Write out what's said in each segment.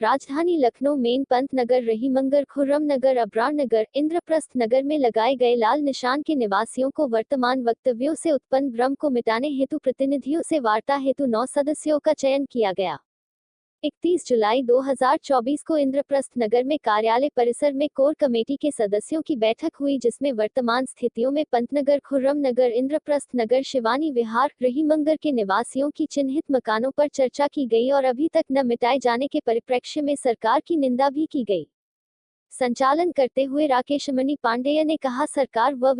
राजधानी लखनऊ मेन पंत नगर, रहीमनगर, खुर्रम नगर, अब्रार नगर, इंद्रप्रस्थ नगर में लगाए गए लाल निशान के निवासियों को वर्तमान वक्तव्यों से उत्पन्न भ्रम को मिटाने हेतु प्रतिनिधियों से वार्ता हेतु 9 सदस्यों का चयन किया गया। 31 जुलाई 2024 को इंद्रप्रस्थ नगर में कार्यालय परिसर में कोर कमेटी के सदस्यों की बैठक हुई, जिसमें वर्तमान स्थितियों में पंतनगर, खुर्रम नगर, इंद्रप्रस्थ नगर, शिवानी विहार, रहीमनगर के निवासियों की चिन्हित मकानों पर चर्चा की गई और अभी तक न मिटाए जाने के परिप्रेक्ष्य में सरकार की निंदा भी की गई। संचालन करते हुए राकेशमणि पांडेय ने कहा, सरकार व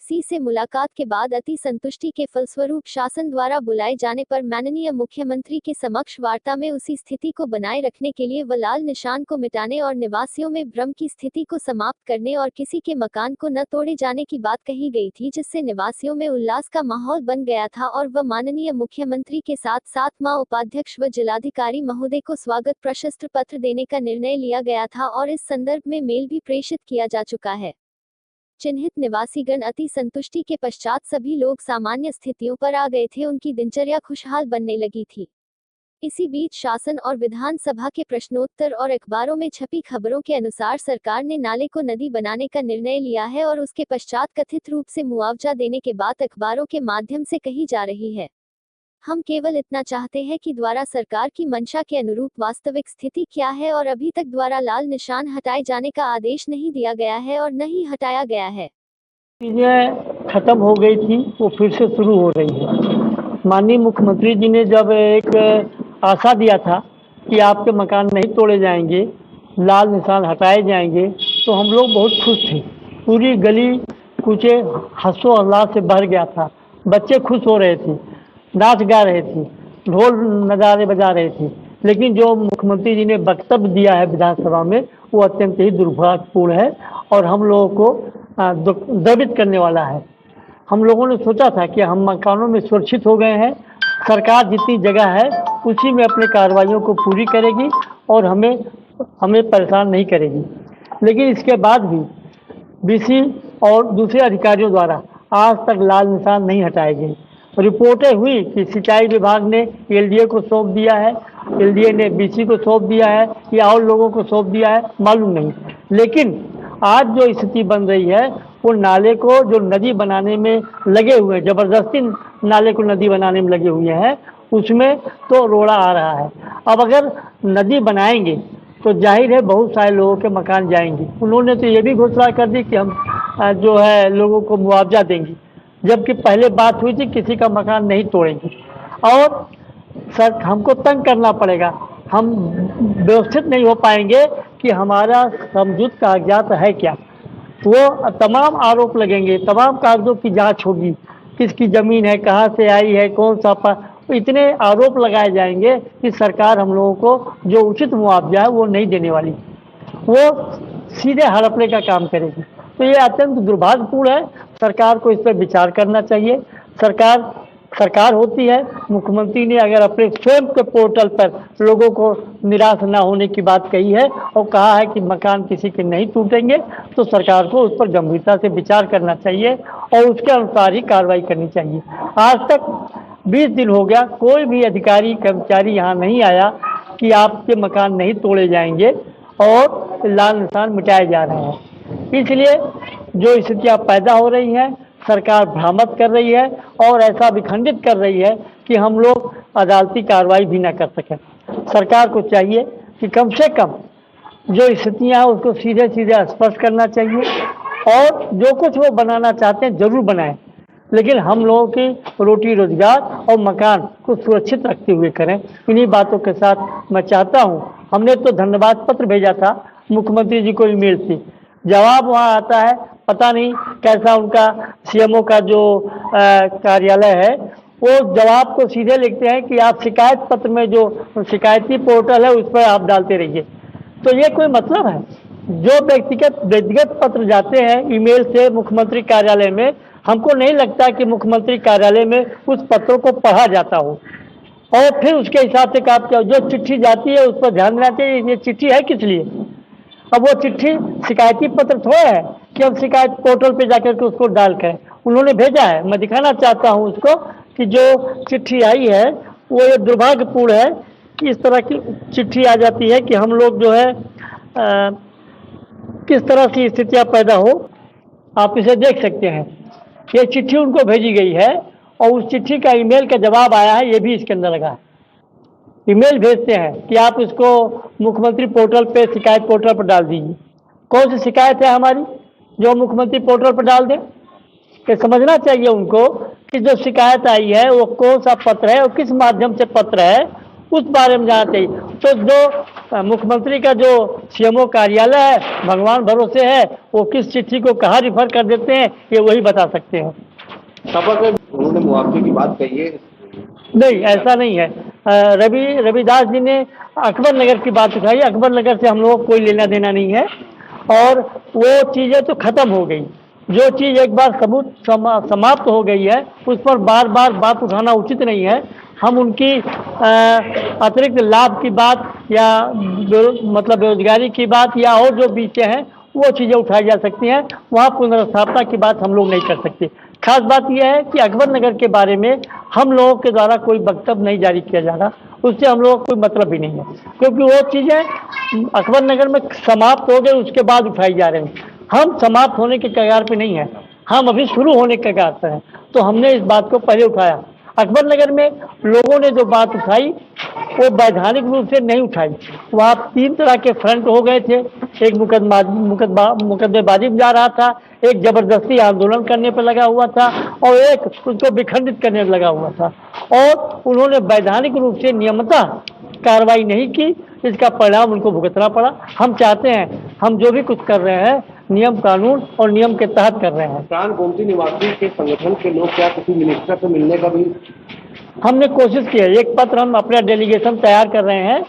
सी से मुलाकात के बाद अति संतुष्टि के फलस्वरूप शासन द्वारा बुलाए जाने पर माननीय मुख्यमंत्री के समक्ष वार्ता में उसी स्थिति को बनाए रखने के लिए व लाल निशान को मिटाने और निवासियों में भ्रम की स्थिति को समाप्त करने और किसी के मकान को न तोड़े जाने की बात कही गई थी, जिससे निवासियों में उल्लास का माहौल बन गया था और वह माननीय मुख्यमंत्री के साथ साथ मां उपाध्यक्ष व जिलाधिकारी महोदय को स्वागत प्रशस्त्र पत्र देने का निर्णय लिया गया था और इस संदर्भ में मेल भी प्रेषित किया जा चुका है। चिन्हित निवासीगण अति संतुष्टि के पश्चात सभी लोग सामान्य स्थितियों पर आ गए थे, उनकी दिनचर्या खुशहाल बनने लगी थी। इसी बीच शासन और विधानसभा के प्रश्नोत्तर और अखबारों में छपी खबरों के अनुसार सरकार ने नाले को नदी बनाने का निर्णय लिया है और उसके पश्चात कथित रूप से मुआवजा देने के बात अखबारों के माध्यम से कही जा रही है। हम केवल इतना चाहते हैं कि द्वारा सरकार की मंशा के अनुरूप वास्तविक स्थिति क्या है और अभी तक द्वारा लाल निशान हटाए जाने का आदेश नहीं दिया गया है और न ही हटाया गया है। चीज़ें खत्म हो गई थी, वो फिर से शुरू हो रही है। माननीय मुख्यमंत्री जी ने जब एक आशा दिया था कि आपके मकान नहीं तोड़े जाएंगे, लाल निशान हटाए जाएंगे, तो हम लोग बहुत खुश थे। पूरी गली कूचे हर्षो उल्लास से भर गया था। बच्चे खुश हो रहे थे, नाच गा रहे थे, ढोल नगाड़े बजा रहे थे। लेकिन जो मुख्यमंत्री जी ने वक्तव्य दिया है विधानसभा में, वो अत्यंत ही दुर्भाग्यपूर्ण है और हम लोगों को द्रवित करने वाला है। हम लोगों ने सोचा था कि हम मकानों में सुरक्षित हो गए हैं, सरकार जितनी जगह है उसी में अपने कार्रवाइयों को पूरी करेगी और हमें परेशान नहीं करेगी। लेकिन इसके बाद भी बीसी और दूसरे अधिकारियों द्वारा आज तक लाल निशान नहीं हटाए गए। रिपोर्टें हुई कि सिंचाई विभाग ने एलडीए को सौंप दिया है, एलडीए ने बीसी को सौंप दिया है या और लोगों को सौंप दिया है, मालूम नहीं। लेकिन आज जो स्थिति बन रही है, वो नाले को जो नदी बनाने में लगे हुए हैं, जबरदस्ती नाले को नदी बनाने में लगे हुए हैं, उसमें तो रोड़ा आ रहा है। अब अगर नदी बनाएंगे तो जाहिर है बहुत सारे लोगों के मकान जाएंगे। उन्होंने तो ये भी घोषणा कर दी कि हम जो है लोगों को मुआवजा देंगे, जबकि पहले बात हुई थी किसी का मकान नहीं तोड़ेंगे। और सर हमको तंग करना पड़ेगा, हम व्यवस्थित नहीं हो पाएंगे कि हमारा समझूत कागजात है क्या। वो तमाम आरोप लगेंगे, तमाम कागजों की जांच होगी, किसकी ज़मीन है, कहाँ से आई है, कौन सा इतने आरोप लगाए जाएंगे कि सरकार हम लोगों को जो उचित मुआवजा है वो नहीं देने वाली, वो सीधे हड़पने का काम करेगी। तो ये अत्यंत दुर्भाग्यपूर्ण है। सरकार को इस पर विचार करना चाहिए। सरकार होती है, मुख्यमंत्री ने अगर अपने स्वयं के पोर्टल पर लोगों को निराश ना होने की बात कही है और कहा है कि मकान किसी के नहीं टूटेंगे, तो सरकार को उस पर गंभीरता से विचार करना चाहिए और उसके अनुसार ही कार्रवाई करनी चाहिए। आज तक 20 दिन हो गया, कोई भी अधिकारी कर्मचारी यहाँ नहीं आया कि आपके मकान नहीं तोड़े जाएंगे और लाल निशान मिटाए जा रहे हैं। इसलिए जो स्थितियाँ पैदा हो रही हैं, सरकार भ्रामक कर रही है और ऐसा विखंडित कर रही है कि हम लोग अदालती कार्रवाई भी ना कर सकें। सरकार को चाहिए कि कम से कम जो स्थितियाँ हैं उसको सीधे सीधे स्पष्ट करना चाहिए और जो कुछ वो बनाना चाहते हैं ज़रूर बनाएं, लेकिन हम लोगों की रोटी रोजगार और मकान को सुरक्षित रखते हुए करें। इन्हीं बातों के साथ मैं चाहता हूँ, हमने तो धन्यवाद पत्र भेजा था मुख्यमंत्री जी को ईमेल से, जवाब वहाँ आता है पता नहीं कैसा। उनका सीएमओ का जो कार्यालय है वो जवाब को सीधे लिखते हैं कि आप शिकायत पत्र में जो शिकायती पोर्टल है उस पर आप डालते रहिए। तो ये कोई मतलब है? जो व्यक्तिगत पत्र जाते हैं ईमेल से मुख्यमंत्री कार्यालय में, हमको नहीं लगता कि मुख्यमंत्री कार्यालय में उस पत्रों को पढ़ा जाता हो और फिर उसके हिसाब से काम किया। जो चिट्ठी जाती है उस पर ध्यान देना चाहिए, ये चिट्ठी है किस लिए। अब वो चिट्ठी शिकायती पत्र थोड़ा है कि हम शिकायत पोर्टल पे जाकर के उसको डाल करें। उन्होंने भेजा है, मैं दिखाना चाहता हूँ उसको कि जो चिट्ठी आई है वो ये दुर्भाग्यपूर्ण है कि इस तरह की चिट्ठी आ जाती है कि हम लोग जो है किस तरह की स्थितियां पैदा हो, आप इसे देख सकते हैं। ये चिट्ठी उनको भेजी गई है और उस चिट्ठी का ईमेल का जवाब आया है, ये भी इसके अंदर लगा है। ईमेल भेजते हैं कि आप इसको मुख्यमंत्री पोर्टल पे, शिकायत पोर्टल पर डाल दीजिए। कौन सी शिकायत है हमारी जो मुख्यमंत्री पोर्टल पर डाल दें? कि समझना चाहिए उनको कि जो शिकायत आई है वो कौन सा पत्र है और किस माध्यम से पत्र है, उस बारे में जानना चाहिए। तो जो मुख्यमंत्री का जो सीएमओ कार्यालय है, भगवान भरोसे है, वो किस चिट्ठी को कहाँ रिफर कर देते हैं ये वही बता सकते हैं। उन्होंने मुआवजे की बात कही है? नहीं, ऐसा नहीं है। रविदास जी ने अकबर नगर की बात उठाई। अकबर नगर से हम लोगों को कोई लेना देना नहीं है और वो चीज़ें तो खत्म हो गई। जो चीज़ एक बार समाप्त हो गई है उस पर बार बार बात उठाना उचित नहीं है। हम उनकी अतिरिक्त लाभ की बात या मतलब बेरोजगारी की बात या और जो बीचे हैं वो चीज़ें उठाई जा सकती हैं। वहाँ पुनर्स्थापना की बात हम लोग नहीं कर सकते। खास बात यह है कि अकबर नगर के बारे में हम लोगों के द्वारा कोई वक्तव्य नहीं जारी किया जा रहा, उससे हम लोगों को कोई मतलब भी नहीं है, क्योंकि वो चीज़ें अकबर नगर में समाप्त हो गई उसके बाद उठाई जा रही हैं। हम समाप्त होने के कगार पे नहीं है, हम अभी शुरू होने के कगार पर हैं। तो हमने इस बात को पहले उठाया। अकबर नगर में लोगों ने जो बात उठाई वो वैधानिक रूप से नहीं उठाई। वहाँ 3 तरह के फ्रंट हो गए थे। एक मुकदमेबाजी में जा रहा था, एक जबरदस्ती आंदोलन करने पर लगा हुआ था और एक उसको विखंडित करने पर लगा हुआ था। और उन्होंने वैधानिक रूप से नियमतः कार्रवाई नहीं की, इसका परिणाम उनको भुगतना पड़ा। हम चाहते हैं हम जो भी कुछ कर रहे हैं नियम कानून और नियम के तहत कर रहे हैं। प्राण गोमती निवासी के संगठन के लोग क्या किसी मिनिस्टर से मिलने का भी हमने कोशिश की है। एक पत्र हम अपना डेलीगेशन तैयार कर रहे हैं,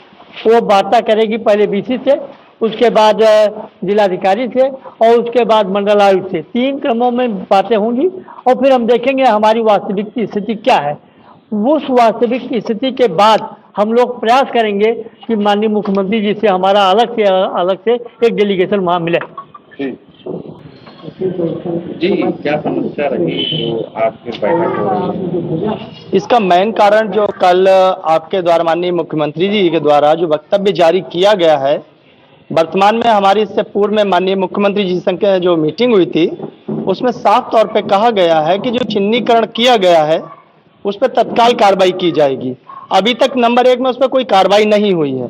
वो वार्ता करेगी पहले बीसी से, उसके बाद जिलाधिकारी से और उसके बाद मंडलायुक्त से। 3 क्रमों में बातें होंगी और फिर हम देखेंगे हमारी वास्तविक स्थिति क्या है। उस वास्तविक स्थिति के बाद हम लोग प्रयास करेंगे कि माननीय मुख्यमंत्री जी से हमारा अलग से एक डेलीगेशन वहाँ मिले। जी, क्या समस्या रही जो आपके बैठक हो रही है? इसका मेन कारण जो कल आपके द्वारा माननीय मुख्यमंत्री जी के द्वारा जो वक्तव्य जारी किया गया है, वर्तमान में हमारी इससे पूर्व में माननीय मुख्यमंत्री जी संग जो मीटिंग हुई थी उसमें साफ तौर पे कहा गया है कि जो चिन्हीकरण किया गया है उस पर तत्काल कार्रवाई की जाएगी। अभी तक नंबर 1 में उस पर कोई कार्रवाई नहीं हुई है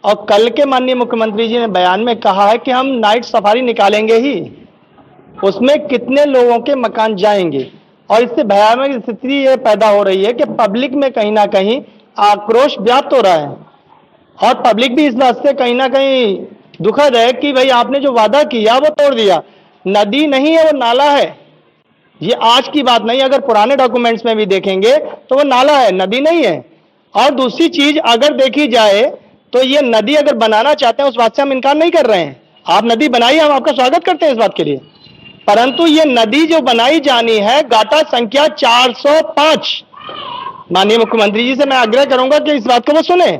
और कल के माननीय मुख्यमंत्री जी ने बयान में कहा है कि हम नाइट सफारी निकालेंगे ही, उसमें कितने लोगों के मकान जाएंगे। और इससे भयानक स्थिति ये पैदा हो रही है कि पब्लिक में कहीं ना कहीं आक्रोश व्याप्त हो रहा है और पब्लिक भी इस बात से कहीं ना कहीं दुखद है कि भाई आपने जो वादा किया वो तोड़ दिया। नदी नहीं है, वो नाला है। ये आज की बात नहीं, अगर पुराने डॉक्यूमेंट्स में भी देखेंगे तो वो नाला है, नदी नहीं है। और दूसरी चीज अगर देखी जाए तो ये नदी अगर बनाना चाहते हैं उस बात से हम इनकार नहीं कर रहे हैं। आप नदी बनाइए, हम आपका स्वागत करते हैं इस बात के लिए, परंतु ये नदी जो बनाई जानी है गाटा संख्या 405, माननीय मुख्यमंत्री जी से मैं आग्रह करूंगा कि इस बात को वो सुने।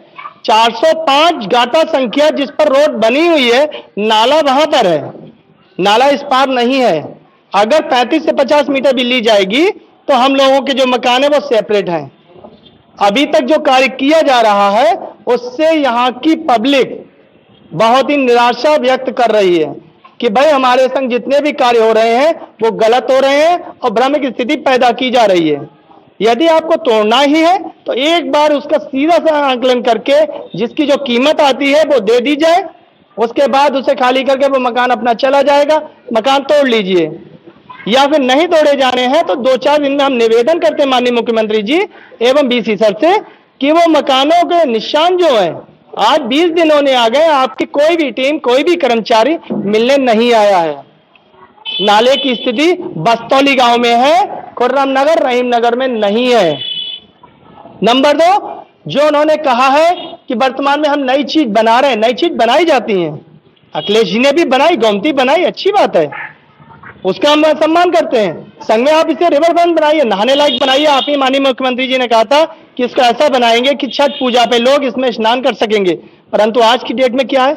405 गाटा संख्या जिस पर रोड बनी हुई है, नाला वहां पर है, नाला इस पार नहीं है। अगर 35 से 50 मीटर भी ली जाएगी तो हम लोगों के जो मकान है वो सेपरेट हैं। अभी तक जो कार्य किया जा रहा है उससे यहाँ की पब्लिक बहुत ही निराशा व्यक्त कर रही है कि भाई हमारे संग जितने भी कार्य हो रहे हैं वो गलत हो रहे हैं और भ्रम की स्थिति पैदा की जा रही है। यदि आपको तोड़ना ही है तो एक बार उसका सीधा सा आंकलन करके जिसकी जो कीमत आती है वो दे दी जाए, उसके बाद उसे खाली करके वो मकान अपना चला जाएगा। मकान तोड़ लीजिए, या फिर नहीं तोड़े जाने हैं तो 2-4 दिन में हम निवेदन करते हैं माननीय मुख्यमंत्री जी एवं बीसी सर से कि वो मकानों के निशान जो है, आज 20 दिन होने आ गए, आपकी कोई भी टीम कोई भी कर्मचारी मिलने नहीं आया है। नाले की स्थिति बस्तौली गांव में है, खुर्रम नगर रहीम नगर में नहीं है। नंबर 2, जो उन्होंने कहा है कि वर्तमान में हम नई चीज बना रहे हैं, नई चीज बनाई जाती है। अखिलेश जी ने भी बनाई, गोमती बनाई, अच्छी बात है, उसका हम सम्मान करते हैं। संग में आप इसे रिवर फ्रंट बनाइए, नहाने लायक बनाइए। आप ही माननीय मुख्यमंत्री जी ने कहा था कि इसको ऐसा बनाएंगे कि छठ पूजा पे लोग इसमें स्नान कर सकेंगे, परंतु आज की डेट में क्या है,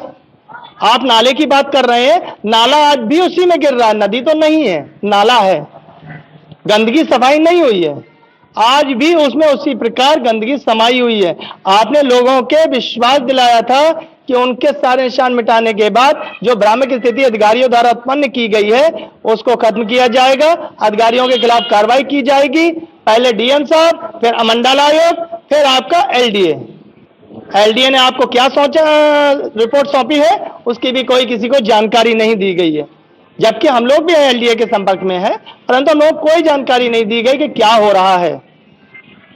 आप नाले की बात कर रहे हैं, नाला आज भी उसी में गिर रहा है, नदी तो नहीं है, नाला है, गंदगी सफाई नहीं हुई है। आज भी उसमें उसी प्रकार गंदगी समाई हुई है। आपने लोगों के विश्वास दिलाया था कि उनके सारे निशान मिटाने के बाद जो भ्रामक स्थिति अधिकारियों द्वारा उत्पन्न की गई है उसको खत्म किया जाएगा, अधिकारियों के खिलाफ कार्रवाई की जाएगी। पहले डीएम साहब, फिर अमंडल आयोग, फिर आपका एलडीए ने आपको क्या रिपोर्ट सौंपी है उसकी भी कोई किसी को जानकारी नहीं दी गई है, जबकि हम लोग भी एलडीए के संपर्क में हैं, परंतु हम लोग कोई जानकारी नहीं दी गई कि क्या हो रहा है।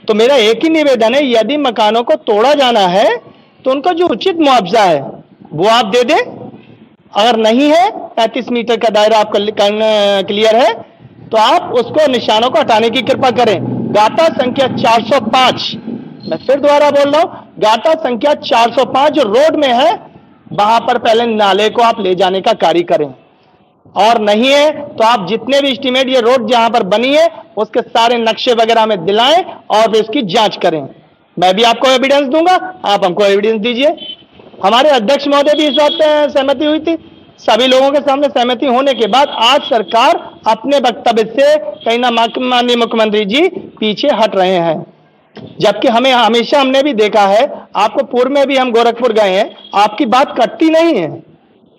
तो मेरा एक ही निवेदन है, यदि मकानों को तोड़ा जाना है तो उनका जो उचित मुआवजा है वो आप दे दें। अगर नहीं है, 35 मीटर का दायरा आपका क्लियर है, तो आप उसको निशानों को हटाने की कृपा करें। गाटा संख्या 405, मैं फिर दोबारा बोल रहा हूं, गाटा संख्या 405 जो रोड में है वहां पर पहले नाले को आप ले जाने का कार्य करें, और नहीं है तो आप जितने भी एस्टीमेट ये रोड जहां पर बनी है उसके सारे नक्शे वगैरह में दिलाएं और फिर इसकी जांच करें। मैं भी आपको एविडेंस दूंगा, आप हमको एविडेंस दीजिए। हमारे अध्यक्ष महोदय भी इस बात पे सहमति हुई थी, सभी लोगों के सामने सहमति होने के बाद आज सरकार अपने वक्तव्य से कहीं ना माननीय मुख्यमंत्री जी पीछे हट रहे हैं, जबकि हमने भी देखा है, आपको पूर्व में भी हम गोरखपुर गए हैं, आपकी बात कटती नहीं है,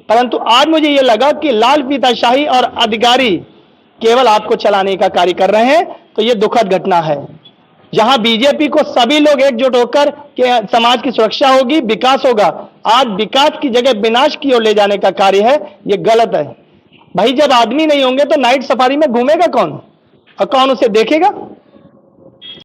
परंतु आज मुझे यह लगा कि लाल फीताशाही और अधिकारी केवल आपको चलाने का कार्य कर रहे हैं। तो यह दुखद घटना है, जहां बीजेपी को सभी लोग एकजुट होकर के समाज की सुरक्षा होगी, विकास होगा, आज विकास की जगह विनाश की ओर ले जाने का कार्य है, यह गलत है। भाई जब आदमी नहीं होंगे तो नाइट सफारी में घूमेगा कौन और कौन उसे देखेगा?